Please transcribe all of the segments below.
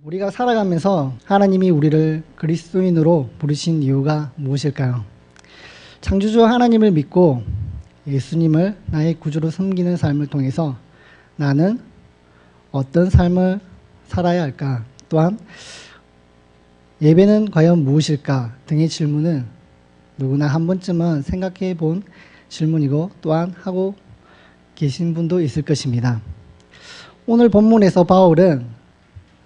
우리가 살아가면서 하나님이 우리를 그리스도인으로 부르신 이유가 무엇일까요? 창조주 하나님을 믿고 예수님을 나의 구주로 섬기는 삶을 통해서 나는 어떤 삶을 살아야 할까? 또한 예배는 과연 무엇일까? 등의 질문은 누구나 한 번쯤은 생각해 본 질문이고 또한 하고 계신 분도 있을 것입니다. 오늘 본문에서 바울은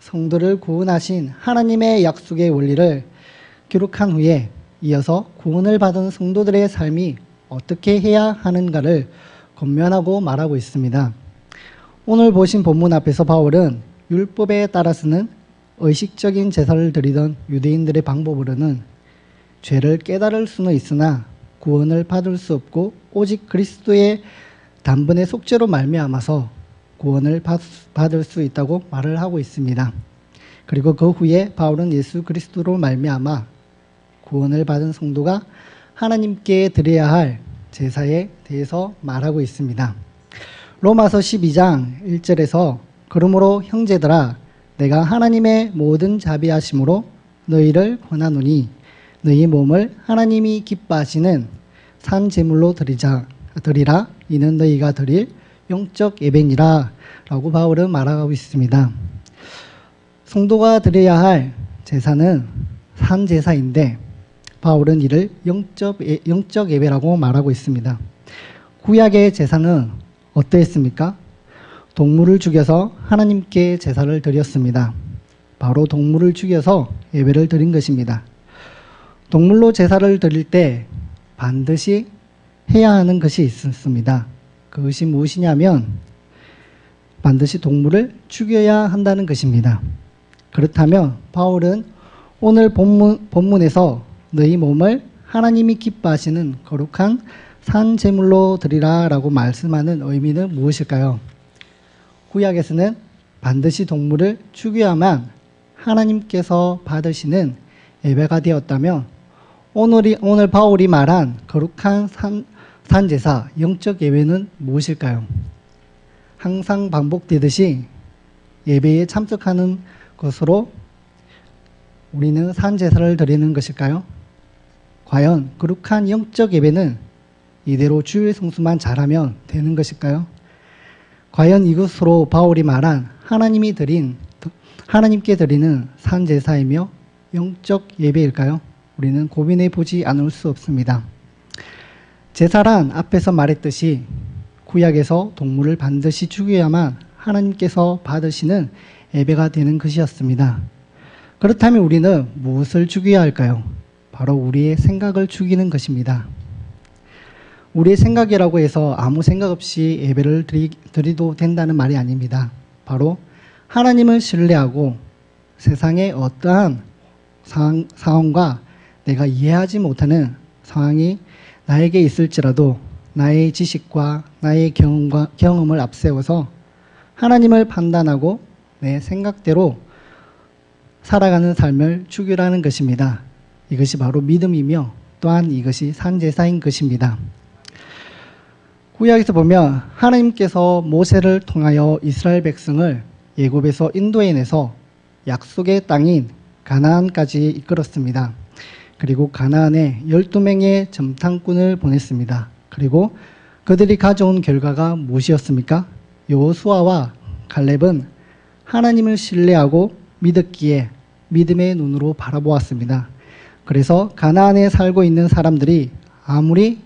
성도를 구원하신 하나님의 약속의 원리를 기록한 후에 이어서 구원을 받은 성도들의 삶이 어떻게 해야 하는가를 권면하고 말하고 있습니다. 오늘 보신 본문 앞에서 바울은 율법에 따라서는 의식적인 제사를 드리던 유대인들의 방법으로는 죄를 깨달을 수는 있으나 구원을 받을 수 없고 오직 그리스도의 단번에 속죄로 말미암아서 구원을 받을 수 있다고 말을 하고 있습니다. 그리고 그 후에 바울은 예수 그리스도로 말미암아 구원을 받은 성도가 하나님께 드려야 할 제사에 대해서 말하고 있습니다. 로마서 12장 1절에서 그러므로 형제들아 내가 하나님의 모든 자비하심으로 너희를 권하노니 너희 몸을 하나님이 기뻐하시는 산 제물로 드리라 이는 너희가 드릴 영적 예배니라 라고 바울은 말하고 있습니다. 성도가 드려야 할 제사는 산 제사인데 바울은 이를 영적 예배라고 말하고 있습니다. 구약의 제사는 어떠했습니까? 동물을 죽여서 하나님께 제사를 드렸습니다. 바로 동물을 죽여서 예배를 드린 것입니다. 동물로 제사를 드릴 때 반드시 해야 하는 것이 있습니다. 그것이 무엇이냐면 반드시 동물을 죽여야 한다는 것입니다. 그렇다면 바울은 오늘 본문에서 너희 몸을 하나님이 기뻐하시는 거룩한 산 제물로 드리라 라고 말씀하는 의미는 무엇일까요? 구약에서는 반드시 동물을 죽여야만 하나님께서 받으시는 예배가 되었다면 오늘 바울이 말한 거룩한 산제사, 영적 예배는 무엇일까요? 항상 반복되듯이 예배에 참석하는 것으로 우리는 산제사를 드리는 것일까요? 과연 거룩한 영적 예배는 이대로 주일 성수만 잘하면 되는 것일까요? 과연 이것으로 바울이 말한 하나님께 드리는 산제사이며 영적 예배일까요? 우리는 고민해 보지 않을 수 없습니다. 제사란 앞에서 말했듯이 구약에서 동물을 반드시 죽여야만 하나님께서 받으시는 예배가 되는 것이었습니다. 그렇다면 우리는 무엇을 죽여야 할까요? 바로 우리의 생각을 죽이는 것입니다. 우리의 생각이라고 해서 아무 생각 없이 예배를 드리도 된다는 말이 아닙니다. 바로 하나님을 신뢰하고 세상의 어떠한 상황과 내가 이해하지 못하는 상황이 나에게 있을지라도 나의 지식과 나의 경험을 앞세워서 하나님을 판단하고 내 생각대로 살아가는 삶을 죽이라는 것입니다. 이것이 바로 믿음이며 또한 이것이 산제사인 것입니다. 구약에서 보면 하나님께서 모세를 통하여 이스라엘 백성을 애굽에서 인도해내서 약속의 땅인 가나안까지 이끌었습니다. 그리고 가나안에 12명의 점탕꾼을 보냈습니다. 그리고 그들이 가져온 결과가 무엇이었습니까? 여호수아와 갈렙은 하나님을 신뢰하고 믿었기에 믿음의 눈으로 바라보았습니다. 그래서 가나안에 살고 있는 사람들이 아무리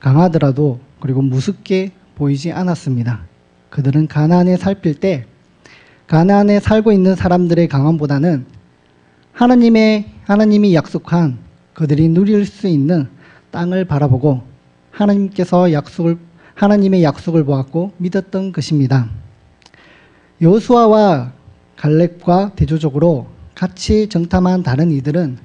강하더라도 그리고 무섭게 보이지 않았습니다. 그들은 가나안에 살필 때 가나안에 살고 있는 사람들의 강함보다는 하나님이 약속한 그들이 누릴 수 있는 땅을 바라보고 하나님의 약속을 보았고 믿었던 것입니다. 여호수아와 갈렙과 대조적으로 같이 정탐한 다른 이들은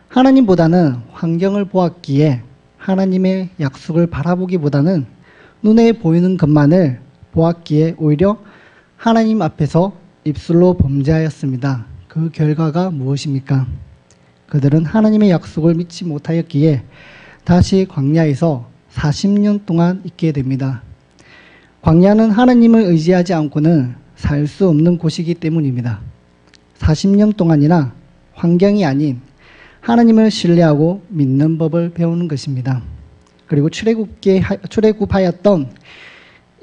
하나님보다는 환경을 보았기에 하나님의 약속을 바라보기보다는 눈에 보이는 것만을 보았기에 오히려 하나님 앞에서 입술로 범죄하였습니다. 그 결과가 무엇입니까? 그들은 하나님의 약속을 믿지 못하였기에 다시 광야에서 40년 동안 있게 됩니다. 광야는 하나님을 의지하지 않고는 살 수 없는 곳이기 때문입니다. 40년 동안이나 환경이 아닌 하나님을 신뢰하고 믿는 법을 배우는 것입니다. 그리고 출애굽하였던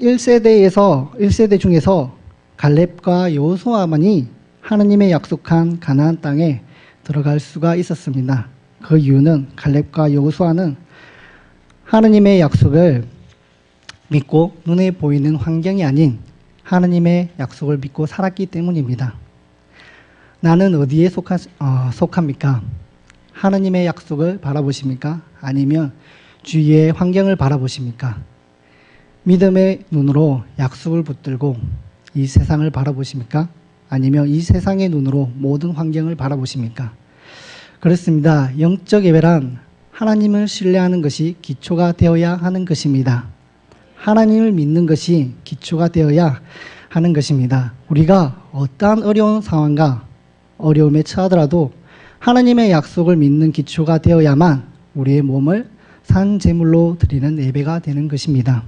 1세대 중에서 갈렙과 여호수아만이 하나님의 약속한 가나안 땅에 들어갈 수가 있었습니다. 그 이유는 갈렙과 여호수아는 하나님의 약속을 믿고 눈에 보이는 환경이 아닌 하나님의 약속을 믿고 살았기 때문입니다. 나는 어디에 속합니까? 하나님의 약속을 바라보십니까? 아니면 주위의 환경을 바라보십니까? 믿음의 눈으로 약속을 붙들고 이 세상을 바라보십니까? 아니면 이 세상의 눈으로 모든 환경을 바라보십니까? 그렇습니다. 영적 예배란 하나님을 신뢰하는 것이 기초가 되어야 하는 것입니다. 하나님을 믿는 것이 기초가 되어야 하는 것입니다. 우리가 어떠한 어려운 상황과 어려움에 처하더라도 하나님의 약속을 믿는 기초가 되어야만 우리의 몸을 산 제물로 드리는 예배가 되는 것입니다.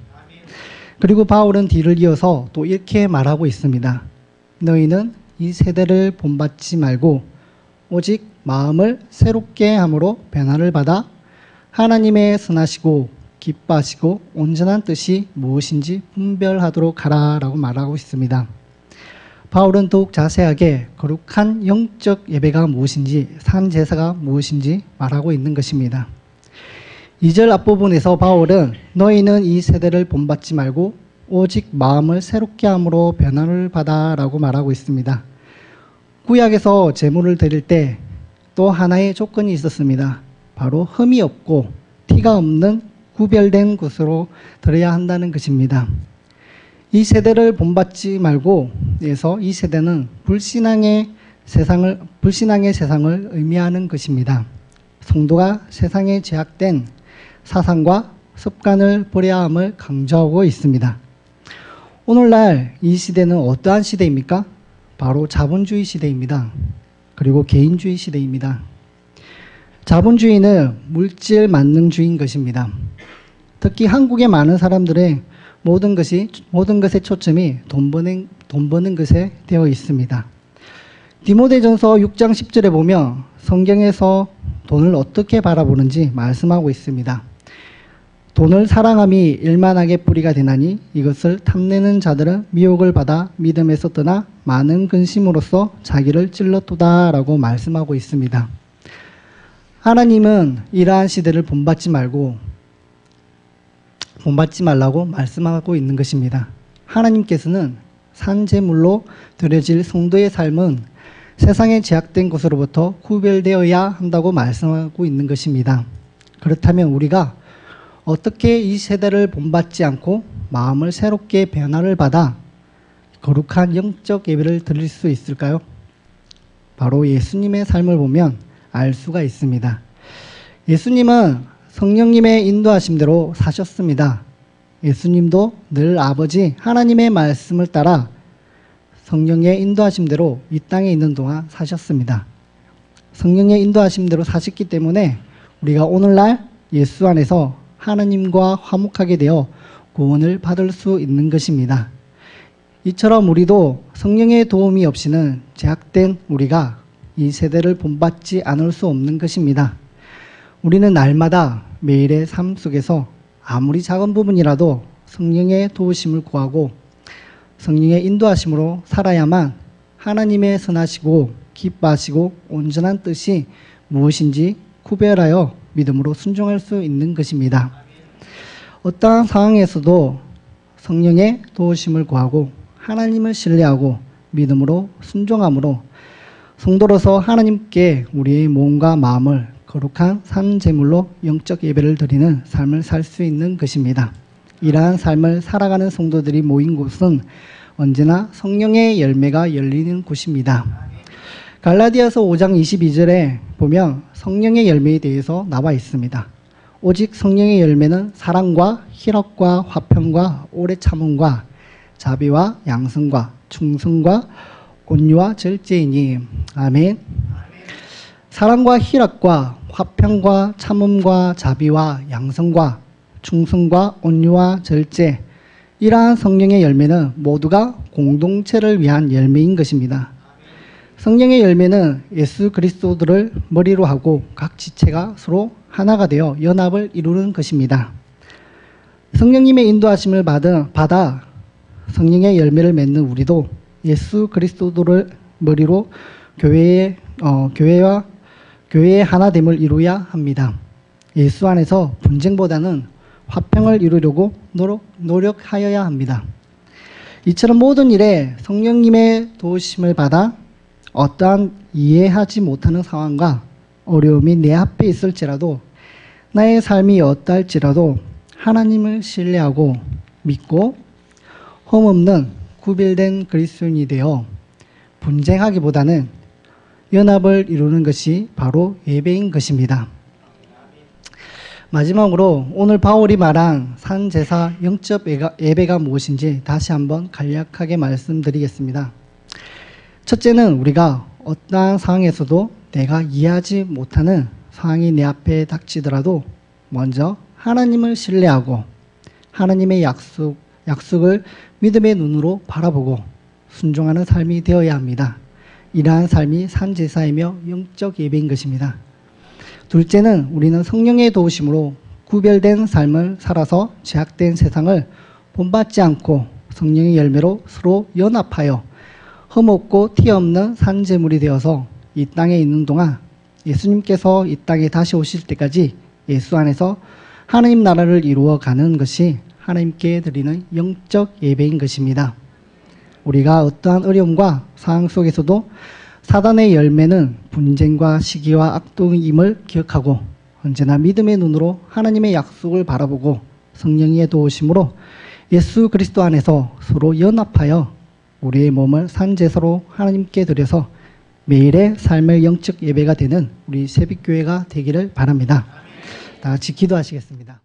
그리고 바울은 뒤를 이어서 또 이렇게 말하고 있습니다. 너희는 이 세대를 본받지 말고 오직 마음을 새롭게 함으로 변화를 받아 하나님의 선하시고 기뻐하시고 온전한 뜻이 무엇인지 분별하도록 하라 라고 말하고 있습니다. 바울은 더욱 자세하게 거룩한 영적 예배가 무엇인지 산 제사가 무엇인지 말하고 있는 것입니다. 2절 앞부분에서 바울은 너희는 이 세대를 본받지 말고 오직 마음을 새롭게 함으로 변화를 받아 라고 말하고 있습니다. 구약에서 제물을 드릴 때 또 하나의 조건이 있었습니다. 바로 흠이 없고 티가 없는 구별된 것으로 드려야 한다는 것입니다. 이 세대를 본받지 말고 해서 이 세대는 불신앙의 세상을 의미하는 것입니다. 성도가 세상에 제약된 사상과 습관을 버려야 함을 강조하고 있습니다. 오늘날 이 시대는 어떠한 시대입니까? 바로 자본주의 시대입니다. 그리고 개인주의 시대입니다. 자본주의는 물질 만능주의인 것입니다. 특히 한국의 많은 사람들의 모든 것의 초점이 돈 버는 것에 되어 있습니다. 디모데전서 6장 10절에 보면 성경에서 돈을 어떻게 바라보는지 말씀하고 있습니다. 돈을 사랑함이 일만하게 뿌리가 되나니 이것을 탐내는 자들은 미혹을 받아 믿음에서 떠나 많은 근심으로써 자기를 찔렀도다 라고 말씀하고 있습니다. 하나님은 이러한 시대를 본받지 말라고 말씀하고 있는 것입니다. 하나님께서는 산제물로 드려질 성도의 삶은 세상에 제약된 것으로부터 구별되어야 한다고 말씀하고 있는 것입니다. 그렇다면 우리가 어떻게 이 세대를 본받지 않고 마음을 새롭게 변화를 받아 거룩한 영적 예배를 드릴 수 있을까요? 바로 예수님의 삶을 보면 알 수가 있습니다. 예수님은 성령님의 인도하심대로 사셨습니다. 예수님도 늘 아버지 하나님의 말씀을 따라 성령의 인도하심대로 이 땅에 있는 동안 사셨습니다. 성령의 인도하심대로 사셨기 때문에 우리가 오늘날 예수 안에서 하나님과 화목하게 되어 구원을 받을 수 있는 것입니다. 이처럼 우리도 성령의 도움이 없이는 제약된 우리가 이 세대를 본받지 않을 수 없는 것입니다. 우리는 날마다 매일의 삶 속에서 아무리 작은 부분이라도 성령의 도우심을 구하고 성령의 인도하심으로 살아야만 하나님의 선하시고 기뻐하시고 온전한 뜻이 무엇인지 구별하여 믿음으로 순종할 수 있는 것입니다. 어떠한 상황에서도 성령의 도우심을 구하고 하나님을 신뢰하고 믿음으로 순종함으로 성도로서 하나님께 우리의 몸과 마음을 거룩한 산 제물로 영적 예배를 드리는 삶을 살 수 있는 것입니다. 이러한 삶을 살아가는 성도들이 모인 곳은 언제나 성령의 열매가 열리는 곳입니다. 갈라디아서 5장 22절에 보면 성령의 열매에 대해서 나와 있습니다. 오직 성령의 열매는 사랑과 희락과 화평과 오래 참음과 자비와 양성과 충성과 온유와 절제이니. 아멘. 사랑과 희락과 화평과 참음과 자비와 양성과 충성과 온유와 절제, 이러한 성령의 열매는 모두가 공동체를 위한 열매인 것입니다. 성령의 열매는 예수 그리스도를 머리로 하고 각 지체가 서로 하나가 되어 연합을 이루는 것입니다. 성령님의 인도하심을 받아 성령의 열매를 맺는 우리도 예수 그리스도를 머리로 교회의 하나됨을 이루어야 합니다. 예수 안에서 분쟁보다는 화평을 이루려고 노력하여야 합니다. 이처럼 모든 일에 성령님의 도우심을 받아 어떠한 이해하지 못하는 상황과 어려움이 내 앞에 있을지라도 나의 삶이 어떠할지라도 하나님을 신뢰하고 믿고 험없는 구별된 그리스도인이 되어 분쟁하기보다는 연합을 이루는 것이 바로 예배인 것입니다. 마지막으로 오늘 바울이 말한 산제사 영적 예배가 무엇인지 다시 한번 간략하게 말씀드리겠습니다. 첫째는 우리가 어떠한 상황에서도 내가 이해하지 못하는 상황이 내 앞에 닥치더라도 먼저 하나님을 신뢰하고 하나님의 약속을 믿음의 눈으로 바라보고 순종하는 삶이 되어야 합니다. 이러한 삶이 산제사이며 영적 예배인 것입니다. 둘째는 우리는 성령의 도우심으로 구별된 삶을 살아서 제약된 세상을 본받지 않고 성령의 열매로 서로 연합하여 흠없고 티 없는 산제물이 되어서 이 땅에 있는 동안 예수님께서 이 땅에 다시 오실 때까지 예수 안에서 하나님 나라를 이루어가는 것이 하나님께 드리는 영적 예배인 것입니다. 우리가 어떠한 어려움과 상황 속에서도 사단의 열매는 분쟁과 시기와 악동임을 기억하고 언제나 믿음의 눈으로 하나님의 약속을 바라보고 성령의 도우심으로 예수 그리스도 안에서 서로 연합하여 우리의 몸을 산제사로 하나님께 드려서 매일의 삶의 영적 예배가 되는 우리 새벽교회가 되기를 바랍니다. 다 같이 기도하시겠습니다.